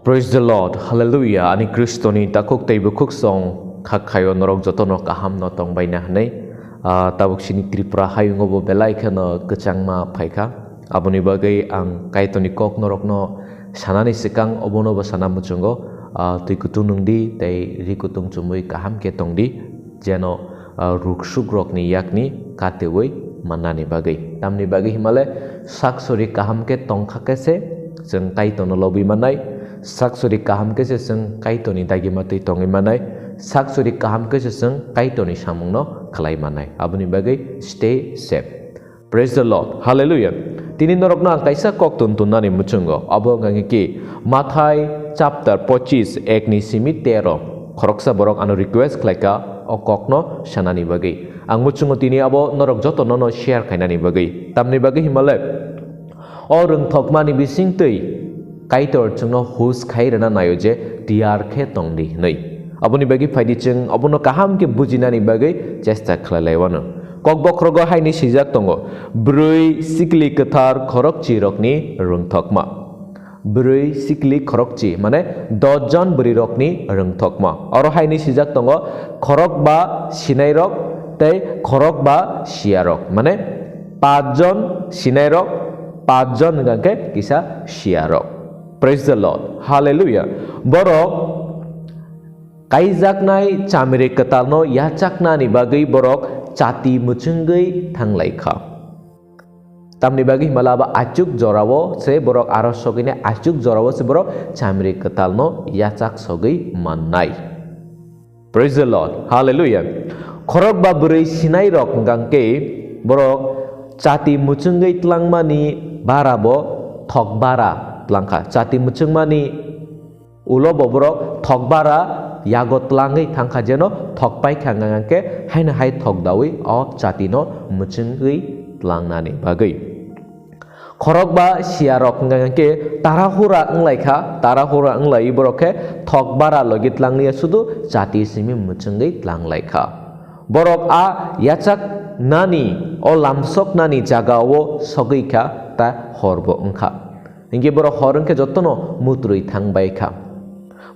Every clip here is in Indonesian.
Praise the Lord, Hallelujah. Ani Kristo ni takuk teibu kuk song kakhayo norok jotono kaham no tong baina hanai. Tabuk sini Tripura hayu ngobo belai kana kecangma phaika. Aboni bagai ang kaito ni kok norok no sanani sekang obono ba sana muchungo. Tui kutung nungdi tei rikutung cumui kaham ke tongdi jeno ruksuk rok ni yakni katewoi manani bagai. Tamni bagai himale saksori kaham ke tongkha kese jeng kaito no lobi manai. Saksuri kaham kese seng kaito ni dagi mati tongi manai. Saksuri kaham kese seng kaito ni samung no kalai manai. Abuni bagai stay safe. Praise the Lord. Hallelujah. Tini norok na kaisa kok tuntun nani muchungo. Abo gangi ki Mathai chapter 25 ekni simi 13. Khoroksa borok anu request klaika o kok no sanani bagai. Ang muchungo tini abo norok joto nono share kainani bagai. Tamni bagai himale. O rung thokmani bising tei kaitor chungno hus khairana nayoje tiar khe tongdi nei aboni bagi faidi chung abono kaham ke bujinani bagai chesta khlalaywano kokbok rogo haini sijak tongo brui sikli kathar khorokchi rokni rungthokma brui sikli khorokchi mane 10 jon buri rokni rungthokma aro haini sijak tongo khorok ba sinai rok tei khorok ba sia rok mane 5 jon sinai rok 5 jon gangke kisa sia rok. Praise the Lord. Hallelujah. Borok kaijaknai chamire katalno yachakna ni bagai borok chati muchungai thanglaikha. Tamni bagai malaba achuk jorawo se borok aros sogine achuk jorawo se borok chamire katalno yachak sogai mannai. Praise the Lord. Hallelujah. Khorok ba burei sinai rok gangke borok chati muchungai tlangmani barabo thokbara langka chati muchungmani ulo boborok thokbara yagot langai thangkha jeno thokpai khangangke haina hai thokdawi o chati no muchungui tlangnani bagai khorok ba siarok ngangke tarahura nglai borokhe thokbara logit langnia sudu chati simi muchungui tlanglaikha borok a yachak nani o lamsok nani jagawo sogeikha ta horbo ongkha Ingki borok horeng ke jotono mutrui thangbai kha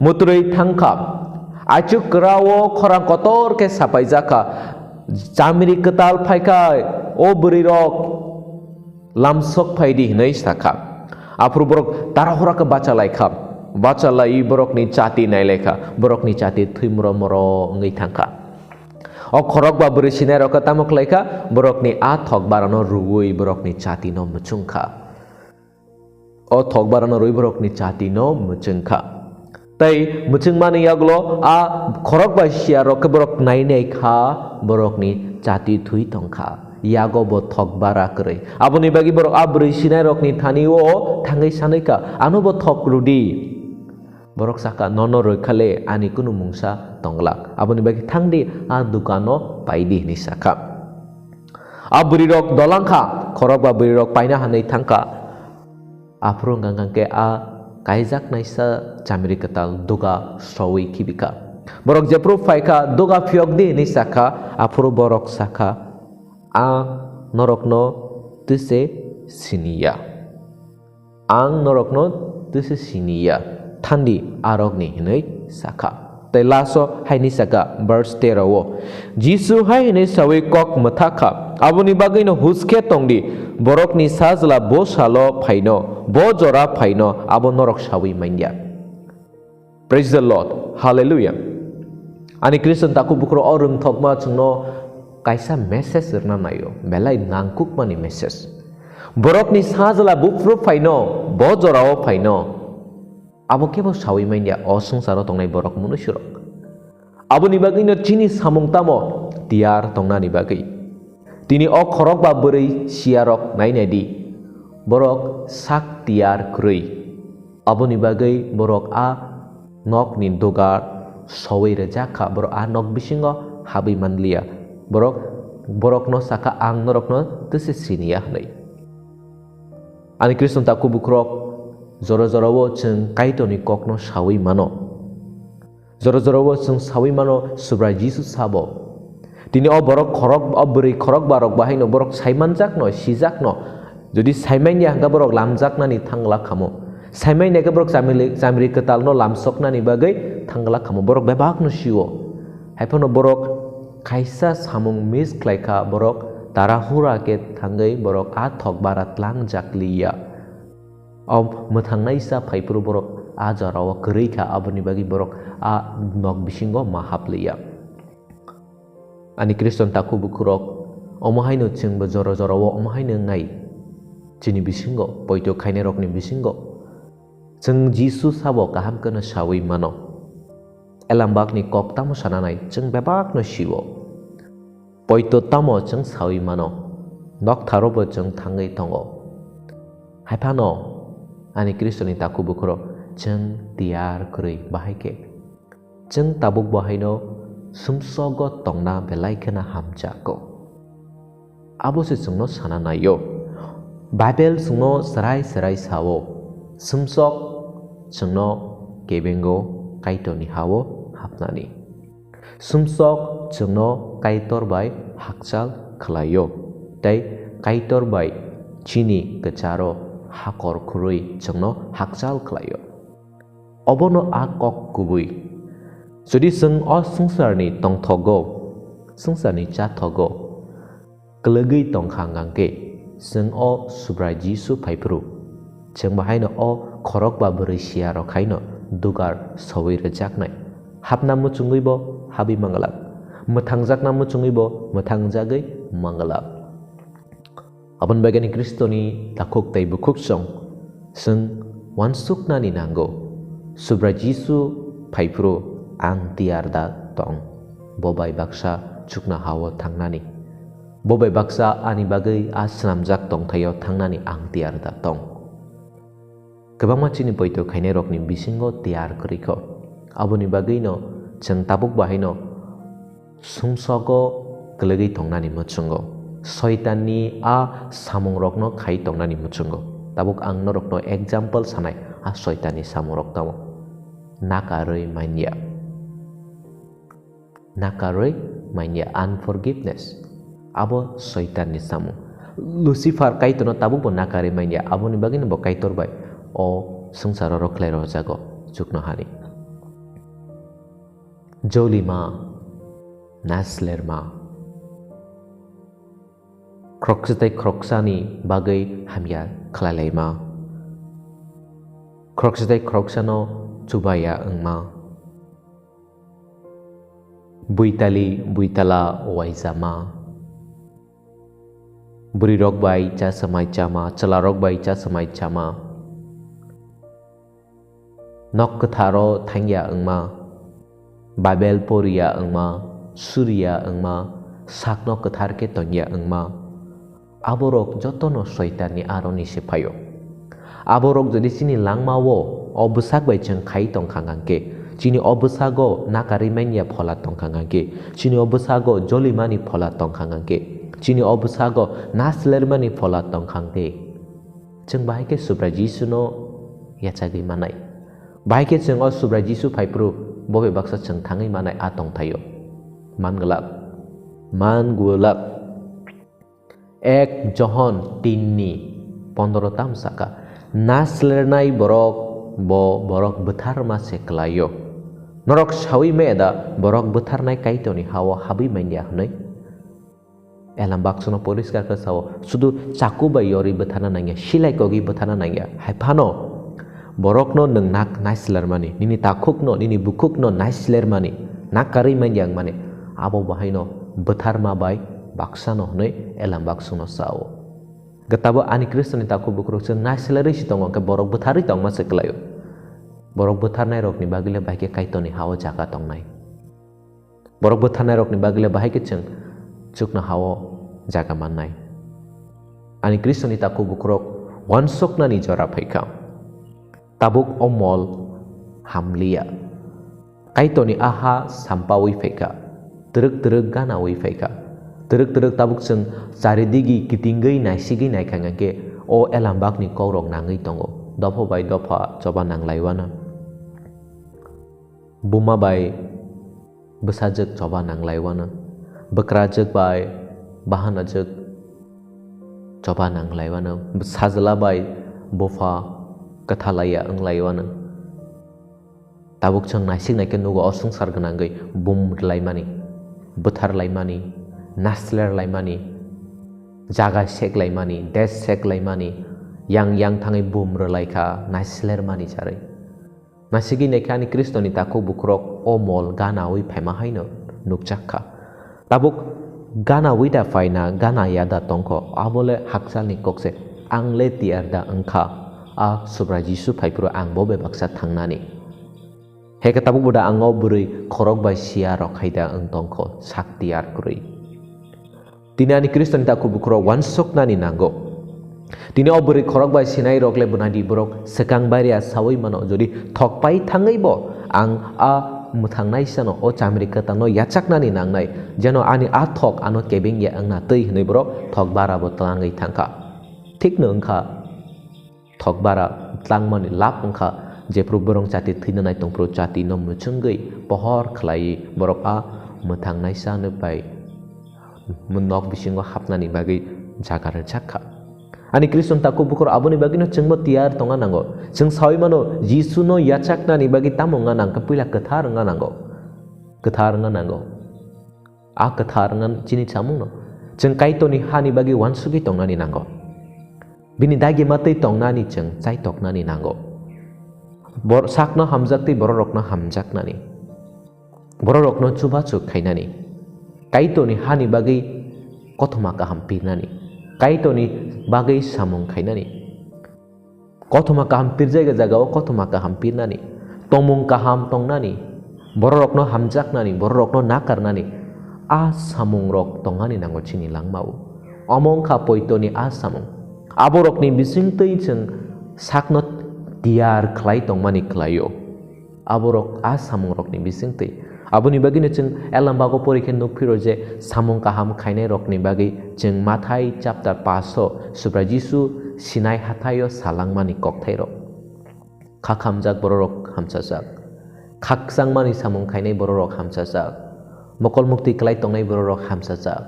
mutrui thangkha achuk krawo khorang kotor ke sapai jaka chamiri ketal phaika o buri rok lamsok phaidi nei sakha apru borok tarahora ke bacalai borok ni chati nai lekha borok ni chati thuimro moro ngai thangkha o khorok ba buri sinai rok tamok lekha borok ni a thok barano ruui borok ni chati no muchungkha o thokbarano roi borok ni chati no muchungkha tai muchungmani yaglo a khorok ba sia rok borok nai nei kha borok ni chati thui tongkha yago bo thokbara krei aboni bagi borok abrui sinai rok ni thani o thangai sanaika anu bo thok rudi borok saka nono roi khale ani kunu mungsa tonglak aboni bagi thangdi a dukano paidi ni saka aburi rok dolangkha khorok ba buri rok paina hanai thangka Afro ngangke a kaijak naisa chamiri ketal doga srawi kibika borok jepro faika doga phiokdi ni saka afro borok saka a norokno tuse sinia ang norokno tuse sinia thandi arokni hinai saka tai laso haini saka verse 13 wo jisu haini sawi kok mathakha aboni bagai no huske tongdi borok ni sajla bo salo phaino bo jora phaino abo norok sawi maindia. Praise the Lord. Hallelujah. Ani Kristen taku bukro orung thokma chungno kaisa message rna nayo belai nangkuk mani message borok ni sajla bukro phaino bo jorao phaino abo kebo sawi maindia o sangsaro tongnai borok manusyurok abo ni bagai no chini samung tamo tiar tongnani bagai tini o khorok ba buri siarok nainedi borok sak tiar krui abo ni bagai borok a nok ni dogar sawai rejaka borok a nok bisingo habi manlia borok no saka ang norok no tese sinia nei ani Kristen taku bukrok Zoro-zoro wo chung kaito ni kok no sawi mano Zoro-zoro wo chung sawi mano subra Jesus sabo Dini o borok khorok o buri khorok barok bahai no borok saimanjak no sijak no Jadi saimanya hangga borok lamjak nani thangla khamo saimai neke borok samiri ketal no lamsokna ni bagai tanggala kamu borok bebak no siwo haipano borok kaisa samung mis klaika borok tarahura ke tanggai borok athok barat lang jakliya methangnai sa phaipuru borok a jarawa kereika aboni bagi borok a nok bisingo mahapliya ani kriston taku bukurok omahaino chingbo joro jorowo omahaino ngai chini bisingo poito khaine rokni bisingo Jeng Jisu sabo kaham kena sawi mano. Elambak ni kok tamo sananai jeng bebak no siwo. Poito tamo jeng sawi mano. Nok tarobo jeng tangai tongo. Haipano ani Kristo ni taku bukro jeng tiar kuri bahike. Jeng tabuk bahino sumsogo tongna belai kena hamjako. Abo se jeng no sananai yo. Bible sungno serai sawo. Sumsok Jengno kebengo kaito ni hawo hapnani. Sumsok jengno kaitor bai hakjal khlayo. Dai kaitor bai chini kecharo hakor kurui jengno hakjal khlayo. Obono akok kubui. Jodi jeng o sungsarni tongthogo, sungsarni chathogo. Kelegi tongkhangangke jeng o subrai Jisu paipru. Jeng bahaino o khorok ba berisia rokhaino dugar sawi rejaknai hapna muchungui bo habi mangalak metangjakna muchungui bo metangjagai mangalak abon bagani kristoni takuk tai bukuk song seng wansukna ni nanggo subra Jisu paipro ang tiarda tong bobai baksa chukna hawo tangnani bobai baksa ani bagai asnamjak tong thayo tangnani ang tiarda tong Kebang macini poito khaine rokni bisingo tiar kriko aboni bagino jeng tabuk bahino sumsogo kelegi tongnani muchungo soitanni a samung rokno khai tongnani muchungo tabuk ang norokno example sanai a soitani samung rok tamo nakaroi manya unforgiveness abo soitani samung Lucifer kaitono tabuk bo nakari manya aboni bagino bo kaitor bai o sengsara roklero jago chukno hani jolima naslerma kroksetai kroksani bagai hamya khlalaima kroksetai kroksano chubaya engma buitala waizama buri rok bai cha samai chama chala rok bai cha samai chama Nok ketharo thangya engma Bible poria engma Surya engma Sakno kethar ke tonya engma Aborok jotono soitani aroni sepayo Aborok jadi sini langmawo obesak bai jeng khai tong khangangke Chini obesago nakarimenya phola tong khangangke Chini obesago jolimani phola tong khangangke Chini obesago naslermani phola tong khangte Jeng bahike subra Jisu no yachagi manai Baike jeng o subra Jisu paipru bobe baksa jeng tangai manai atong tayo man gulak ek Johon tinni 15 tam saka naslernai borok betar mase kelayo norok sawi meda borok betar nai kaitoni hawa habi menya hnai elam baksono poriskar ka sawo sudu caku bayori betana nangya silai kogi betana nangya haipano borokno neng nak naisler mani nini takukno nini bukukno naisler mani nakari manjang mani abo bahaino betar mabai baksano hnai elam baksono sawo getabo ani Kristoni taku bukro jeng naisleri sitong ke borok betari tong mase kelayo borok betar nai rokni bagile bahike kaitoni hawa jaka tong nai borok betar nai rokni bagile bahike jeng chukna hawo jaga manai ani Kristoni taku bukro wansokna ni jora phaikam tabuk omol hamlia kaitoni aha sampawi feka teruk gana wi feka teruk tabuk seng saridigi kitinggai naisigi naikangake o elambak ni korong nangai tongo dopho bai dopha coba nanglaiwana buma bai besajek coba nanglaiwana bekrajek bai bahanajek coba nanglaiwana besajela bai bofa kathalaya anglaiwana tabuk chang naising naike nugo osungsar ganangai bum laimani buthar laimani nasler laimani jaga sek laimani des sek laimani yang thangai bum relaika naisler mani chare masigi nekani kristoni taku bukrok omol gana oi phema haino nukchakha tabuk gana wida faina gana yada tongko abole haksalni kokse angle tiarda angkha a subrajisu phaipro ang bobe baksa thangnani heka tabuk buda ango burui khorok bai sia rokhaida ang tongko sakti ar kurui dinani kristoni taku bukrok wansok nani nango dini oburi khorok bai sinai rokle bunadi borok sekang baria sawai mano jodi thokpai thangai bo ang a mutangnai sano o chamri katano yachaknani nangnai jeno ani a thok ano kebing ya angna tei hnoi borok thok bara bo tlangai thangka thik no angkha thok bara tlangmani lap angkha jepru borong chati thinanai tongpro chati no muchungai pohor khlai borok a mutangnai sano bai munok bisingo hapnani bagi jagar chakha ani kriston taku bukur aboni bagino chengmo tiar tonga nango cheng sawi mano jisu no yachakna ni bagi tamonga nang kapila kathar nga nango a kathar ngan chini chamung no cheng kaito ni hani bagi wansugi tongna ni nango bini dagi matei tongna ni cheng chai tokna ni nango bor sakno hamjakti bororokno hamjakna ni bororokno chuba chuk khaina ni kaito ni hani bagi kothoma ka hampirna ni kaito ni bagai samung khainani kothoma kaham pirjaiga jagao kothoma kaham pirnani tongmung kaham tongnani bororokno hamjaknani bororokno nakarnani a samung rok tongani nango chini langmau among kha poitoni a samung aborokni bisingtei cheng sakno tiar khlai tongmani khlaio aborok a samung rokni bisingtei aboni bagino cheng elambago porikhe nukphiro je samung kaham khainai rokni bagi cheng mathai chapter 5 subrajisu sinai hathayo salangmani kokthairo khakhamjak bororok hamchajak khaksangmani samung khainai bororok hamchajak mokol mukti klai tongnai bororok hamchajak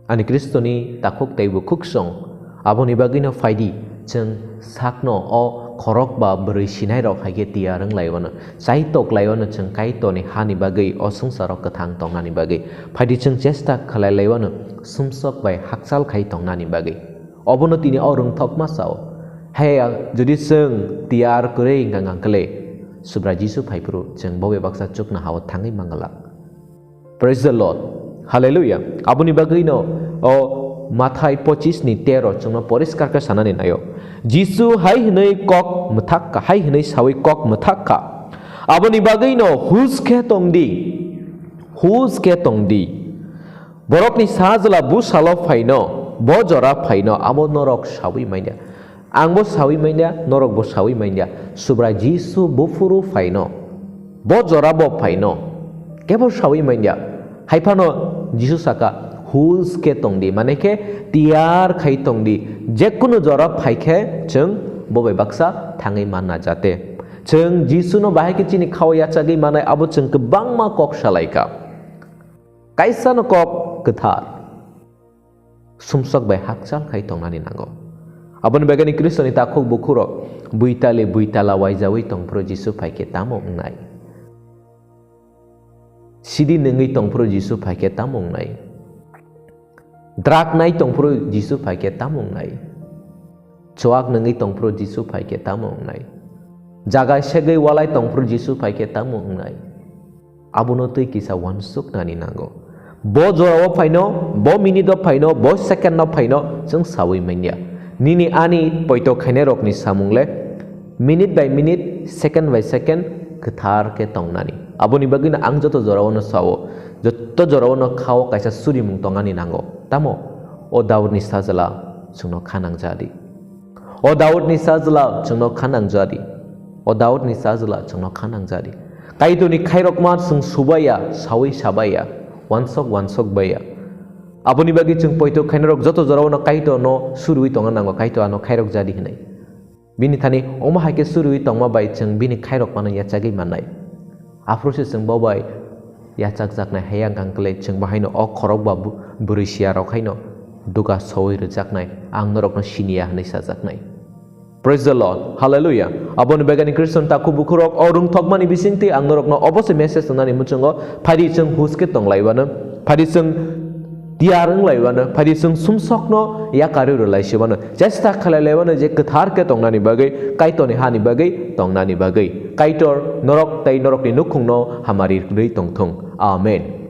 ani kristoni takhok teibu khuksong aboni bagino faidi cheng sakno o khorok ba brai sinai rok haige tiarang laiwana chai tok laiwana cheng kaito ni hani bagai osungsarok kathang tongnani bagai faidi cheng chesta khalai laiwana sumsok bai haksal khai tongnani bagai obono tini orung thokma sao heya jodi cheng tiar kurei ngangangkle subrajisu phaipru cheng bobe baksa chukna hawa thangai mangalak praise the lord hallelujah aboni bagai no o mathai 25 ni 13 chungno poriskar ka sanani nayo jisu hai hnei kok mthakka hai hnei sawi kok mthakka aboni bagai no huske tongdi borokni sajla bu salo phaino bo jora phaino abo norok sawi mainya angbo sawi mainya norok bo sawi mainya subra jisu bufuru phaino bo jora bo phaino kebo sawi mainya haifano jisu saka huske tongdi mane ke tiar khai tongdi jekunu jora phaikhe cheng bobe baksa thangai manna jate cheng jisu no bahai ke chini khawaya chagi manai abo cheng kebangma kok salaika kaisa no kok kathar sumsak bai hakchal khai tongnani nango abon begani kristoni takhok bukhuro buitala waijawi tongpro jisu phaike tamo ngai sidi nengai tongpro jisu phaike tamo ngai drak nai tongpro jisu phaike tamung nai choak nangai tongpro jisu phaike tamung nai jaga segai walai tongpro jisu phaike tamung nai abono tei kisa wansuk nani nango bo jorawo phaino bo minute of phaino bo second of phaino jeng sawi mania nini ani poito khaine rokni samungle minute by minute second by second kathar ke tongnani aboni bagina ang joto jorawo no sawo joto jorawo no khao kaisa suri mung tongani nango tamo o daud ni sajala chungno khanang jadi o daud ni sajala chungno khanang jadi o daud ni sajala chungno khanang jadi kaito ni khairok ma sung subaya sawi sabaya wansok baya aboni bagi chung poito khainarok joto jorawo no kaito no surui tonga nango kaito ano khairok jadi hinai bini thani oma haike surui tongma bai chung bini khairok mano yachagi manai afrose chung bobai yachak jaknai hayang kangkle chung bahaino o khorok ba burisia rokhaino duga soi rejaknai ang norokno sinia hanai sajaknai Praise the Lord. Hallelujah. Abon begani Christian ta kubu kurok orung thokmani bisingti ang norokno obose message nani muchungo phadi chung huske tong laibana phadi chung tiarang laibana phadi chung sumsokno ya karu laisibana jesta khala laibana je kathar ke tong nani bagai kaitoni hani bagai tong nani bagai kaitor norok tai norok ni nukhungno hamari rei tong thong. Amen.